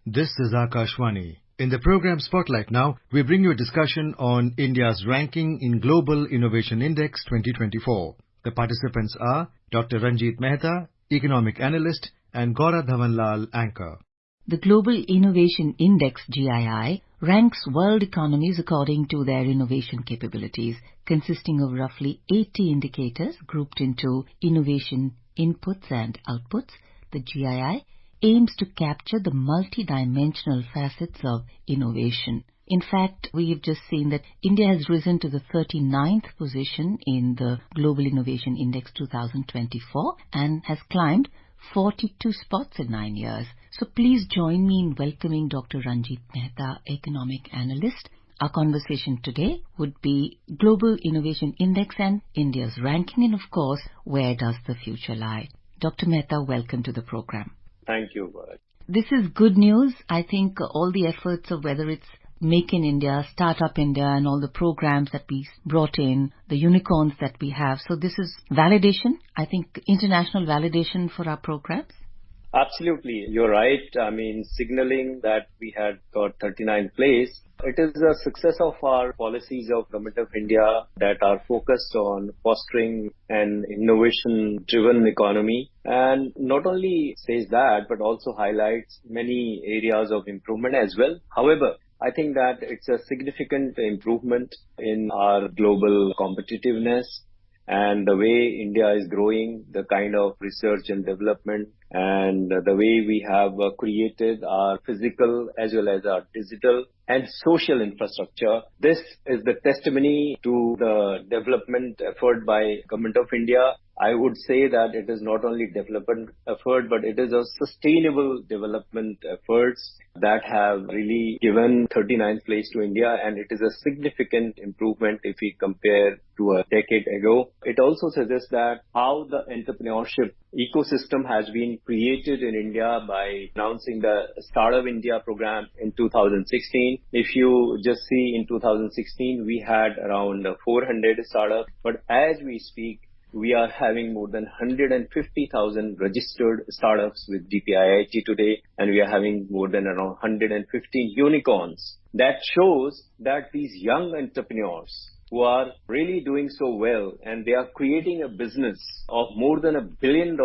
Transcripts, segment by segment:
This is Akashvani. In the program Spotlight Now, we bring you a discussion on India's ranking in Global Innovation Index 2024. The participants are Dr. Ranjit Mehta, Economic Analyst, and Gaura Dhawanlal, Anchor. The Global Innovation Index GII ranks world economies according to their innovation capabilities, consisting of roughly 80 indicators grouped into innovation inputs and outputs. The GII aims to capture the multidimensional facets of innovation. In fact, we've just seen that India has risen to the 39th position in the Global Innovation Index 2024 and has climbed 42 spots in 9 years. So please join me in welcoming Dr. Ranjit Mehta, Economic Analyst. Our conversation today would be Global Innovation Index and India's ranking, and of course, where does the future lie? Dr. Mehta, welcome to the program. Thank you, Gaurav. This is good news. I think all the efforts of whether it's Make in India, Startup India, and all the programs that we brought in, the unicorns that we have. So this is validation, I think international validation for our programs. Absolutely. You're right. Signaling that we had got 39th place. It is a success of our policies of Government of India that are focused on fostering an innovation-driven economy. And not only says that, but also highlights many areas of improvement as well. However, I think that it's a significant improvement in our global competitiveness and the way India is growing, the kind of research and development, and the way we have created our physical as well as our digital and social infrastructure. This is the testimony to the development effort by Government of India. I would say that it is not only development effort, but it is a sustainable development efforts that have really given 39th place to India, and it is a significant improvement if we compare to a decade ago. It also suggests that how the entrepreneurship ecosystem has been created in India by announcing the Startup India program in 2016. If you just see in 2016, we had around 400 startups, but as we speak, we are having more than 150,000 registered startups with DPIIT today, and we are having more than around 150 unicorns. That shows that these young entrepreneurs who are really doing so well, and they are creating a business of more than $1 billion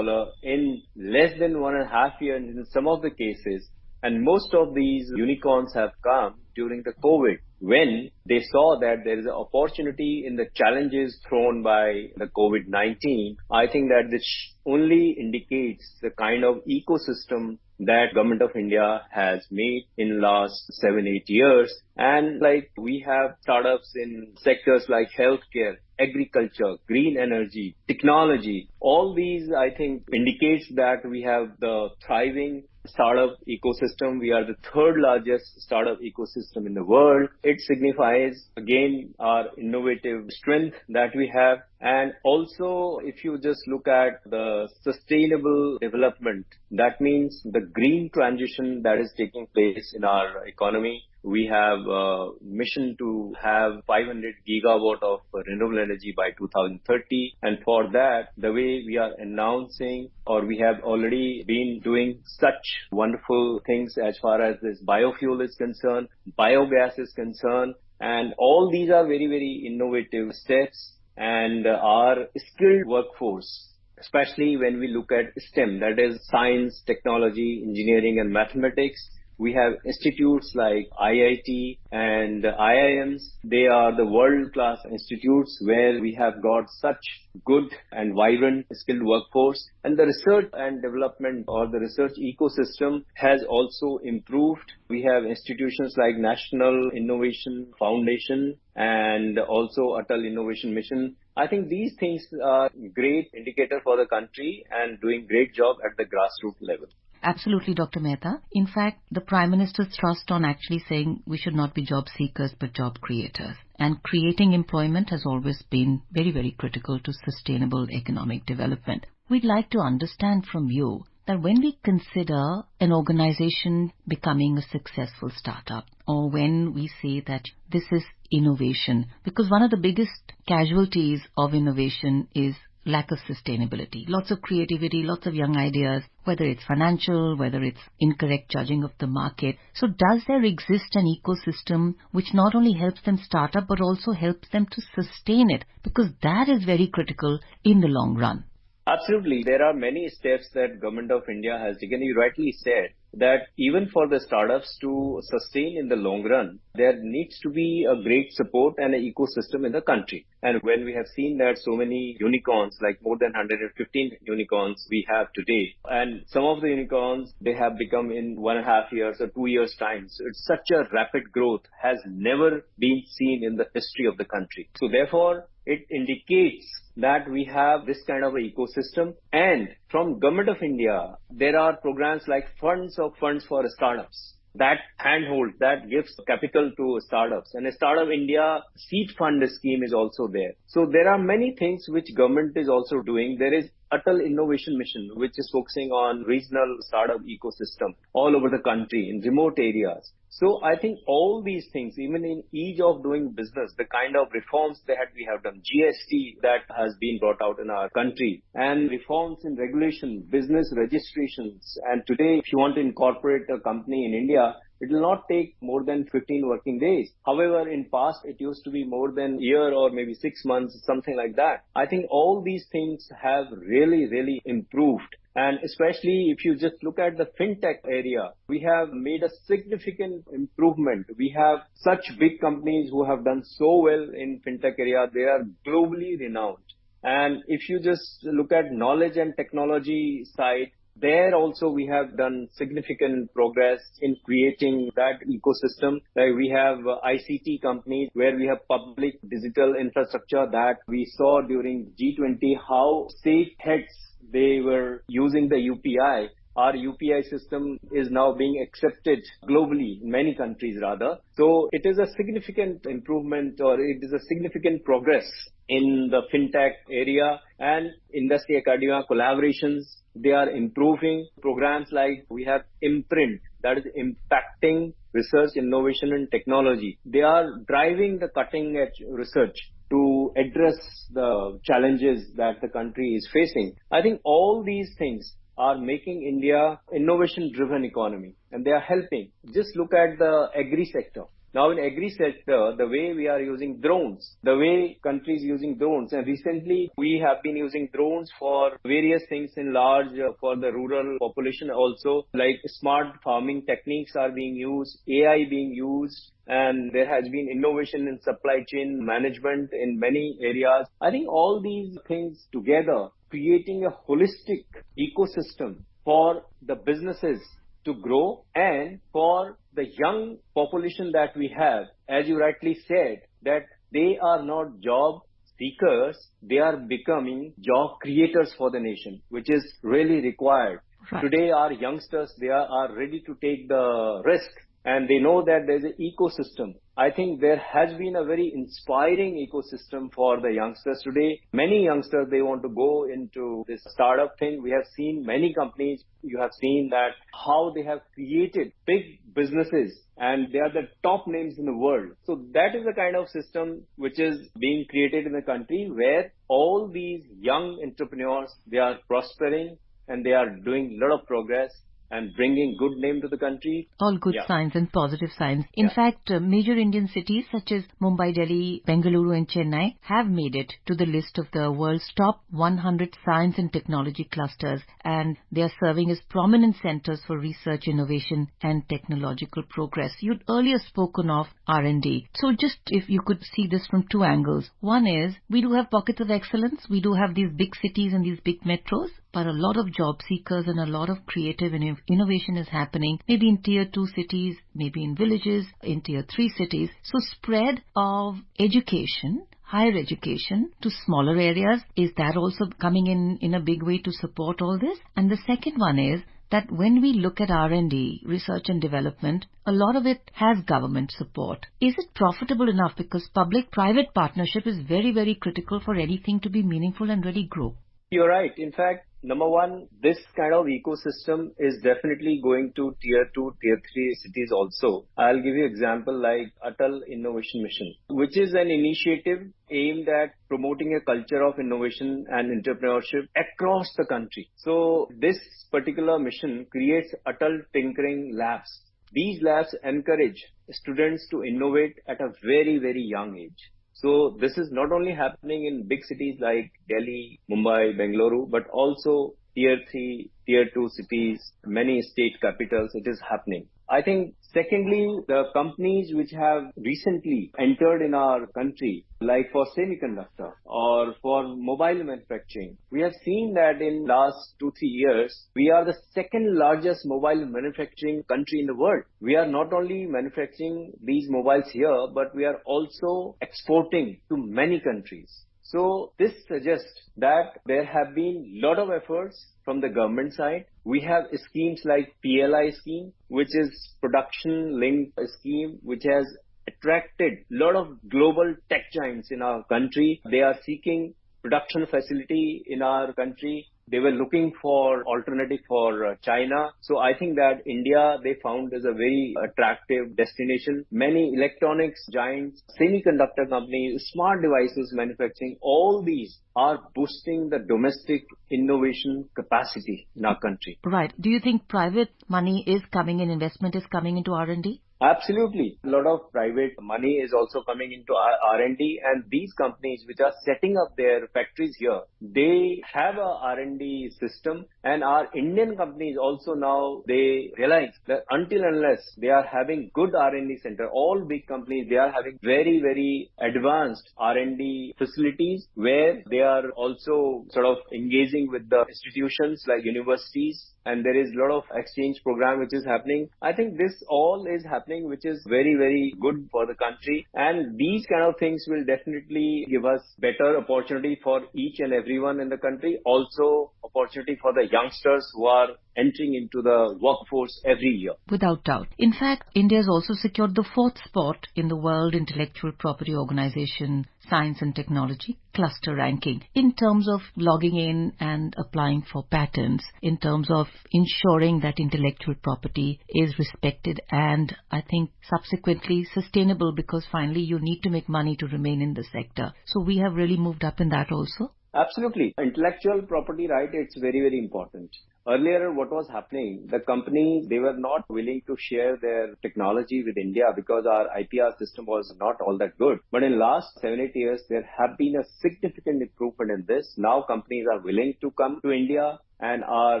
in less than 1.5 years in some of the cases. And most of these unicorns have come during the COVID, when they saw that there is an opportunity in the challenges thrown by the COVID-19. I think that this only indicates the kind of ecosystem that Government of India has made in last 7-8 years. And like we have startups in sectors like healthcare, agriculture, green energy, technology. All these, I think, indicates that we have the thriving startup ecosystem. We are the third largest startup ecosystem in the world. It signifies, again, our innovative strength that we have. And also, if you just look at the sustainable development, that means the green transition that is taking place in our economy. We have a mission to have 500 gigawatt of renewable energy by 2030. And for that, the way we are announcing, or we have already been doing such wonderful things as far as this biofuel is concerned, biogas is concerned, and all these are very, very innovative steps. And our skilled workforce, especially when we look at STEM, that is science, technology, engineering, and mathematics. We have institutes like IIT and IIMs. They are the world-class institutes where we have got such good and vibrant skilled workforce. And the research and development or the research ecosystem has also improved. We have institutions like National Innovation Foundation and also Atal Innovation Mission. I think these things are great indicator for the country and doing great job at the grassroots level. Absolutely, Dr. Mehta. In fact, the Prime Minister's thrust on actually saying we should not be job seekers but job creators. And creating employment has always been very, very critical to sustainable economic development. We'd like to understand from you that when we consider an organization becoming a successful startup, or when we say that this is innovation, because one of the biggest casualties of innovation is lack of sustainability. Lots of creativity, lots of young ideas, whether it's financial, whether it's incorrect judging of the market. So does there exist an ecosystem which not only helps them start up but also helps them to sustain it? Because that is very critical in the long run. Absolutely. There are many steps that Government of India has taken. You rightly said that even for the startups to sustain in the long run, there needs to be a great support and an ecosystem in the country. And when we have seen that so many unicorns, like more than 115 unicorns we have today, and some of the unicorns, they have become in 1.5 years or 2 years time. So it's such a rapid growth has never been seen in the history of the country. So therefore, it indicates that we have this kind of an ecosystem. And from Government of India, there are programs like funds for startups. That handhold, that gives capital to startups. And a Startup India seed fund scheme is also there. So there are many things which government is also doing. There is Atal Innovation Mission, which is focusing on regional startup ecosystem all over the country in remote areas. So I think all these things, even in ease of doing business, the kind of reforms that we have done, GST that has been brought out in our country, and reforms in regulation, business registrations. And today, if you want to incorporate a company in India, it will not take more than 15 working days. However, in past, it used to be more than a year or maybe 6 months, something like that. I think all these things have really improved. And especially if you just look at the fintech area, we have made a significant improvement. We have such big companies who have done so well in fintech area. They are globally renowned. And if you just look at knowledge and technology side, there also we have done significant progress in creating that ecosystem. Like we have ICT companies where we have public digital infrastructure that we saw during G20 how state heads, they were using the UPI. Our UPI system is now being accepted globally, in many countries rather. So it is a significant improvement, or it is a significant progress in the fintech area, and industry academia collaborations. They are improving. Programs like we have Imprint, that is impacting research, innovation and technology. They are driving the cutting edge research to address the challenges that the country is facing. I think all these things are making India innovation-driven economy, and they are helping. Just look at the agri sector. Now in agri sector, the way we are using drones, the way countries using drones, and recently we have been using drones for various things in large, for the rural population also, like smart farming techniques are being used, AI being used, and there has been innovation in supply chain management in many areas. I think all these things together, creating a holistic ecosystem for the businesses to grow and for the young population that we have, as you rightly said, that they are not job seekers, they are becoming job creators for the nation, which is really required. Right. Today, our youngsters, they are ready to take the risk, and they know that there's an ecosystem. I think there has been a very inspiring ecosystem for the youngsters today. Many youngsters, they want to go into this startup thing. We have seen many companies, you have seen that how they have created big businesses, and they are the top names in the world. So that is the kind of system which is being created in the country where all these young entrepreneurs, they are prospering and they are doing a lot of progress and bringing good name to the country. All good signs and positive signs. In fact, major Indian cities such as Mumbai, Delhi, Bengaluru and Chennai have made it to the list of the world's top 100 science and technology clusters, and they are serving as prominent centers for research, innovation and technological progress. You'd earlier spoken of R&D. So just if you could see this from two angles. One is, we do have pockets of excellence. We do have these big cities and these big metros, but a lot of job seekers and a lot of creative innovation is happening, maybe in tier 2 cities, maybe in villages, in tier 3 cities. So spread of education, higher education to smaller areas, is that also coming in a big way to support all this? And the second one is that when we look at R&D, research and development, a lot of it has government support. Is it profitable enough? Because public-private partnership is very, very critical for anything to be meaningful and really grow. You're right. In fact, Number one, this kind of ecosystem is definitely going to tier 2, tier 3 cities also. I'll give you example like Atal Innovation Mission, which is an initiative aimed at promoting a culture of innovation and entrepreneurship across the country. So this particular mission creates Atal Tinkering Labs. These labs encourage students to innovate at a very, very young age. So this is not only happening in big cities like Delhi, Mumbai, Bengaluru, but also tier 3, tier 2 cities, many state capitals, it is happening. I think secondly, the companies which have recently entered in our country, like for semiconductor or for mobile manufacturing, we have seen that in last 2-3 years, we are the second largest mobile manufacturing country in the world. We are not only manufacturing these mobiles here, but we are also exporting to many countries. So this suggests that there have been lot of efforts from the government side. We have schemes like PLI scheme, which is production linked scheme, which has attracted a lot of global tech giants in our country. They are seeking production facility in our country. They were looking for alternative for China. So I think that India, they found as a very attractive destination. Many electronics giants, semiconductor companies, smart devices manufacturing, all these are boosting the domestic innovation capacity in our country. Right. Do you think private money is coming in, investment is coming into R&D? Absolutely. A lot of private money is also coming into R&D, and these companies which are setting up their factories here, they have a R&D system, and our Indian companies also now, they realize that until unless they are having good R&D center, all big companies, they are having very, very advanced R&D facilities where they are also sort of engaging with the institutions like universities, and there is a lot of exchange program which is happening. I think this all is happening, which is very, very good for the country. And these kind of things will definitely give us better opportunity for each and everyone in the country. Also opportunity for the youngsters who are entering into the workforce every year. Without doubt. In fact, India has also secured the 4th spot in the World Intellectual Property Organization Science and Technology Cluster Ranking in terms of logging in and applying for patents, in terms of ensuring that intellectual property is respected and I think subsequently sustainable, because finally you need to make money to remain in the sector. So we have really moved up in that also. Absolutely. Intellectual property right, it's very, very important. Earlier, what was happening, the companies, they were not willing to share their technology with India because our IPR system was not all that good. But in last 7-8 years, there have been a significant improvement in this. Now companies are willing to come to India, and our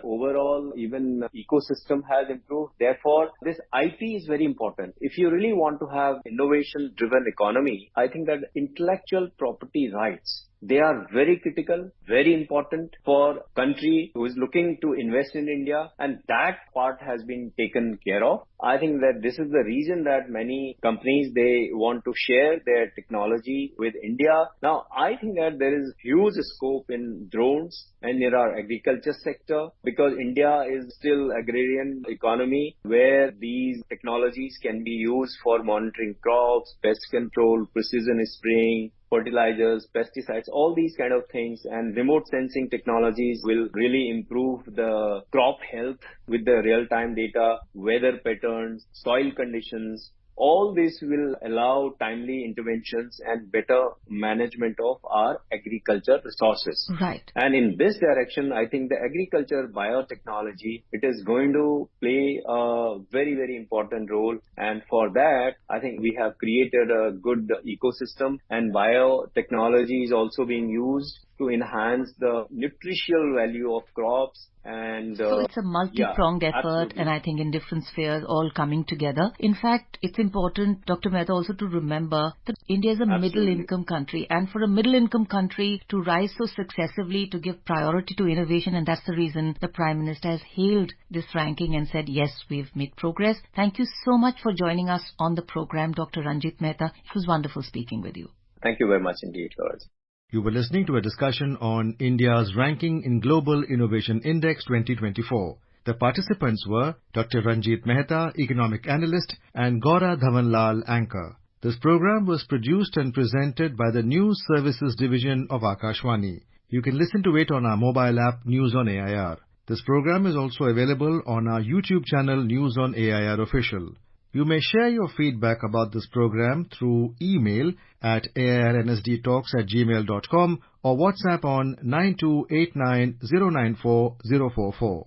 overall even ecosystem has improved. Therefore, this IP is very important. If you really want to have innovation-driven economy, I think that intellectual property rights, they are very critical, very important for country who is looking to invest in India, and that part has been taken care of. I think that this is the reason that many companies, they want to share their technology with India. Now, I think that there is huge scope in drones and in our agriculture sector, because India is still agrarian economy where these technologies can be used for monitoring crops, pest control, precision spraying, fertilizers, pesticides, all these kind of things, and remote sensing technologies will really improve the crop health with the real-time data, weather patterns, soil conditions. All this will allow timely interventions and better management of our agriculture resources. Right. And in this direction, I think the agriculture biotechnology, it is going to play a very, very important role. And for that, I think we have created a good ecosystem, and biotechnology is also being used to enhance the nutritional value of crops. And so it's a multi-pronged effort, absolutely. And I think in different spheres all coming together. In fact, it's important, Dr. Mehta, also to remember that India is a middle-income country, and for a middle-income country to rise so successively, to give priority to innovation, and that's the reason the Prime Minister has hailed this ranking and said, yes, we've made progress. Thank you so much for joining us on the program, Dr. Ranjit Mehta. It was wonderful speaking with you. Thank you very much indeed, Lawrence. You were listening to a discussion on India's ranking in Global Innovation Index 2024. The participants were Dr. Ranjit Mehta, Economic Analyst, and Gaura Dhawanlal, Anchor. This program was produced and presented by the News Services Division of Akashvani. You can listen to it on our mobile app News on AIR. This program is also available on our YouTube channel News on AIR Official. You may share your feedback about this program through email at airnsdtalks@gmail.com or WhatsApp on 9289094044.